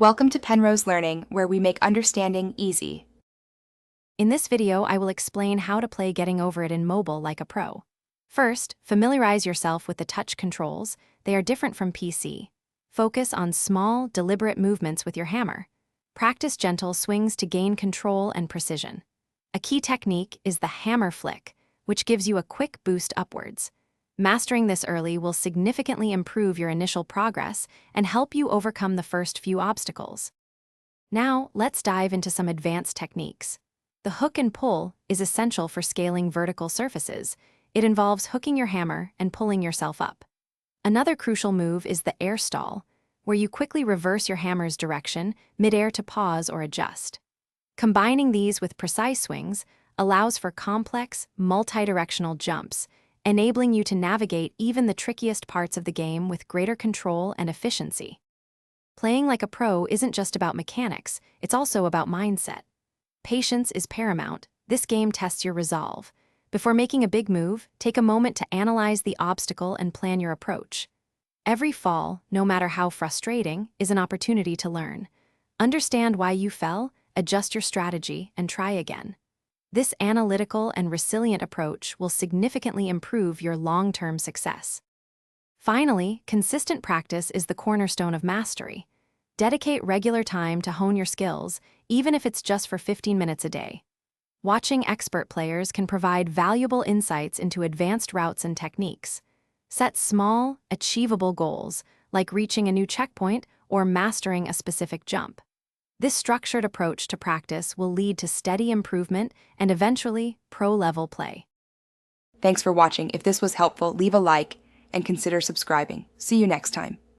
Welcome to Penrose Learning, where we make understanding easy. In this video, I will explain how to play Getting Over It in mobile like a pro. First, familiarize yourself with the touch controls. They are different from PC. Focus on small, deliberate movements with your hammer. Practice gentle swings to gain control and precision. A key technique is the hammer flick, which gives you a quick boost upwards. Mastering this early will significantly improve your initial progress and help you overcome the first few obstacles. Now, let's dive into some advanced techniques. The hook and pull is essential for scaling vertical surfaces. It involves hooking your hammer and pulling yourself up. Another crucial move is the air stall, where you quickly reverse your hammer's direction mid-air to pause or adjust. Combining these with precise swings allows for complex, multi-directional jumps, enabling you to navigate even the trickiest parts of the game with greater control and efficiency. Playing like a pro isn't just about mechanics, it's also about mindset. Patience is paramount. This game tests your resolve. Before making a big move, take a moment to analyze the obstacle and plan your approach. Every fall, no matter how frustrating, is an opportunity to learn. Understand why you fell, adjust your strategy, and try again. This analytical and resilient approach will significantly improve your long-term success. Finally, consistent practice is the cornerstone of mastery. Dedicate regular time to hone your skills, even if it's just for 15 minutes a day. Watching expert players can provide valuable insights into advanced routes and techniques. Set small, achievable goals, like reaching a new checkpoint or mastering a specific jump. This structured approach to practice will lead to steady improvement and eventually pro-level play. Thanks for watching. If this was helpful, leave a like and consider subscribing. See you next time.